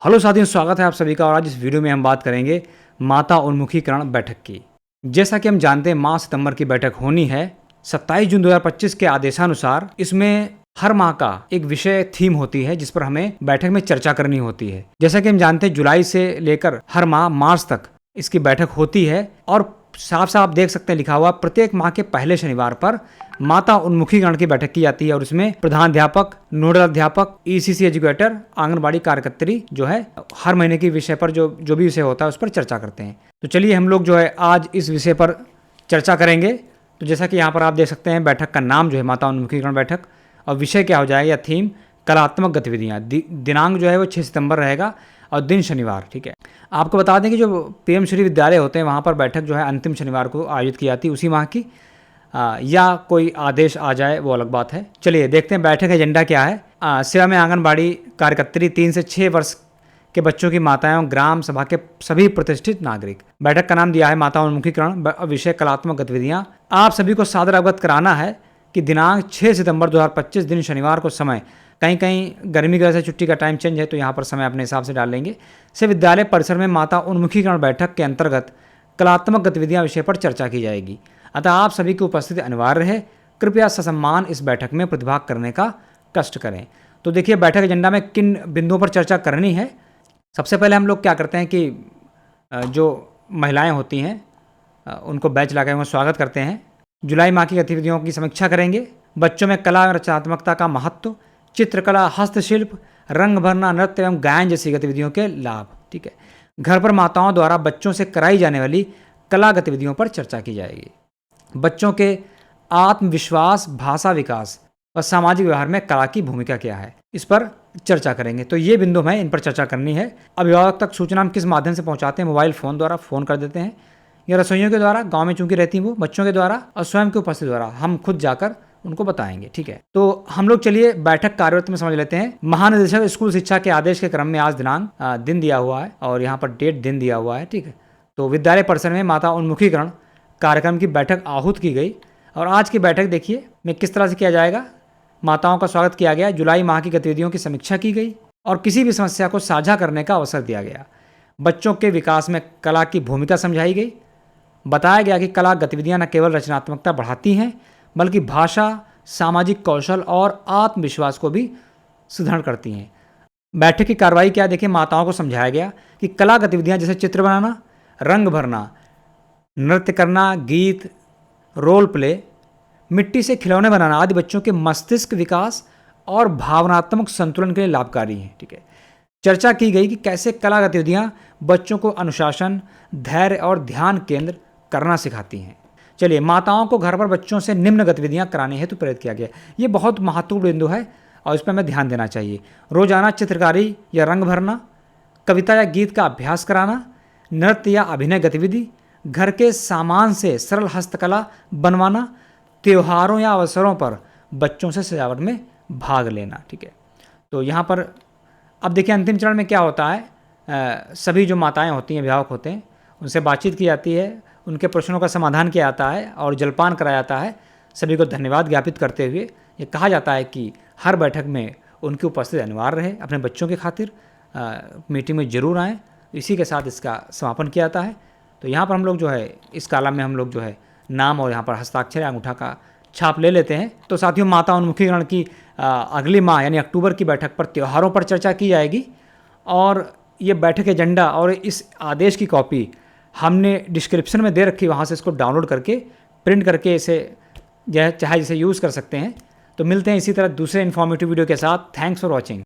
Hello साथियों, स्वागत है आप सभी का। और आज इस वीडियो में हम बात करेंगे माता उन्मुखीकरण बैठक की। जैसा कि हम जानते हैं, माह सितंबर की बैठक होनी है 27 जून 2025 के आदेशानुसार। इसमें हर माह का एक विषय थीम होती है जिस पर हमें बैठक में चर्चा करनी होती है। जैसा कि हम जानते हैं, जुलाई से लेकर हर माह मार्च तक इसकी बैठक होती है और साफ साफ देख सकते हैं लिखा हुआ, प्रत्येक माह के पहले शनिवार पर माता उन्मुखीकरण की बैठक की जाती है और इसमें प्रधानाध्यापक, नोडल अध्यापक, ईसीसी एजुकेटर, आंगनबाड़ी कार्यकर्त्री जो है हर महीने के विषय पर जो भी विषय होता है उस पर चर्चा करते हैं। तो चलिए हम लोग जो है आज इस विषय पर चर्चा करेंगे। तो जैसा कि यहाँ पर आप देख सकते हैं, बैठक का नाम जो है माता उन्मुखीकरण बैठक, और विषय क्या हो जाएगा या थीम कलात्मक गतिविधियाँ। दिनांक जो है वो 6 सितंबर रहेगा और दिन शनिवार। ठीक है, आपको बता दें कि जो पीएम श्री विद्यालय होते हैं वहाँ पर बैठक जो है अंतिम शनिवार को आयोजित की जाती है उसी माह की, या कोई आदेश आ जाए वो अलग बात है। चलिए देखते हैं बैठक एजेंडा क्या है। सेवा में आंगनबाड़ी कार्यकर्त्री 3 से 6 वर्ष के बच्चों की माताएं और ग्राम सभा के सभी प्रतिष्ठित नागरिक। बैठक का नाम दिया है माता उन्मुखीकरण, विषय कलात्मक गतिविधियाँ। आप सभी को सादर अवगत कराना है कि दिनांक 6 सितंबर 2025 दिन शनिवार को समय, कहीं कहीं गर्मी की वजह से छुट्टी का टाइम चेंज है तो यहाँ पर समय अपने हिसाब से डाल लेंगे, से विद्यालय परिसर में माता उन्मुखीकरण बैठक के अंतर्गत कलात्मक गतिविधियाँ विषय पर चर्चा की जाएगी। अतः आप सभी की उपस्थिति अनिवार्य है। कृपया ससम्मान इस बैठक में प्रतिभाग करने का कष्ट करें। तो देखिए बैठक एजेंडा में किन बिंदुओं पर चर्चा करनी है। सबसे पहले हम लोग क्या करते हैं कि जो महिलाएं होती हैं उनको बैच लगाए हुए स्वागत करते हैं। जुलाई माह की गतिविधियों की समीक्षा करेंगे। बच्चों में कला और रचनात्मकता का महत्व, चित्रकला, हस्तशिल्प, रंग भरना, नृत्य एवं गायन जैसी गतिविधियों के लाभ। ठीक है, घर पर माताओं द्वारा बच्चों से कराई जाने वाली कला गतिविधियों पर चर्चा की जाएगी। बच्चों के आत्मविश्वास, भाषा विकास और सामाजिक व्यवहार में कला की भूमिका क्या है, इस पर चर्चा करेंगे। तो ये बिंदु है, इन पर चर्चा करनी है। अभिभावक तक सूचना हम किस माध्यम से पहुंचाते हैं? मोबाइल फ़ोन द्वारा फ़ोन कर देते हैं, या रसोइयों के द्वारा, गांव में चूंकि रहती हैं वो, बच्चों के द्वारा और स्वयं की उपस्थिति द्वारा हम खुद जाकर उनको बताएंगे। ठीक है, तो हम लोग चलिए बैठक कार्यवृत्त में समझ लेते हैं। महानिदेशक स्कूल शिक्षा के आदेश के क्रम में आज दिनांक दिन दिया हुआ है और यहाँ पर डेट दिन दिया हुआ है। ठीक है, तो विद्यालय परिसर में माता उन्मुखीकरण कार्यक्रम की बैठक आहूत की गई और आज की बैठक देखिए में किस तरह से किया जाएगा। माताओं का स्वागत किया गया, जुलाई माह की गतिविधियों की समीक्षा की गई और किसी भी समस्या को साझा करने का अवसर दिया गया। बच्चों के विकास में कला की भूमिका समझाई गई। बताया गया कि कला गतिविधियां न केवल रचनात्मकता बढ़ाती हैं बल्कि भाषा, सामाजिक कौशल और आत्मविश्वास को भी सुदृढ़ करती हैं। बैठक की कार्रवाई क्या देखिए, माताओं को समझाया गया कि कला गतिविधियां जैसे चित्र बनाना, रंग भरना, नृत्य करना, गीत, रोल प्ले, मिट्टी से खिलौने बनाना आदि बच्चों के मस्तिष्क विकास और भावनात्मक संतुलन के लिए लाभकारी हैं। ठीक है, चर्चा की गई कि कैसे कला गतिविधियां बच्चों को अनुशासन, धैर्य और ध्यान केंद्र करना सिखाती हैं। चलिए, माताओं को घर पर बच्चों से निम्न गतिविधियां कराने हेतु प्रेरित किया गया। ये बहुत महत्वपूर्ण बिंदु है और इस पर हमें ध्यान देना चाहिए। रोजाना चित्रकारी या रंग भरना, कविता या गीत का अभ्यास कराना, नृत्य या अभिनय गतिविधि, घर के सामान से सरल हस्तकला बनवाना, त्योहारों या अवसरों पर बच्चों से सजावट में भाग लेना। ठीक है, तो यहाँ पर अब देखिए अंतिम चरण में क्या होता है। सभी जो माताएं होती हैं, अभिभावक होते हैं, उनसे बातचीत की जाती है, उनके प्रश्नों का समाधान किया जाता है और जलपान कराया जाता है। सभी को धन्यवाद ज्ञापित करते हुए ये कहा जाता है कि हर बैठक में उनकी उपस्थिति अनिवार्य रहे। अपने बच्चों की खातिर मीटिंग में जरूर आएँ। इसी के साथ इसका समापन किया जाता है। तो यहाँ पर हम लोग जो है इस कालम में हम लोग जो है नाम और यहाँ पर हस्ताक्षर या अंगूठा का छाप ले लेते हैं। तो साथियों, माता उन्मुखीकरण की अगली माह यानी अक्टूबर की बैठक पर त्योहारों पर चर्चा की जाएगी और ये बैठक एजेंडा और इस आदेश की कॉपी हमने डिस्क्रिप्शन में दे रखी, वहाँ से इसको डाउनलोड करके प्रिंट करके इसे चाहे जिसे यूज़ कर सकते हैं। तो मिलते हैं इसी तरह दूसरे इन्फॉर्मेटिव वीडियो के साथ। Thanks for watching.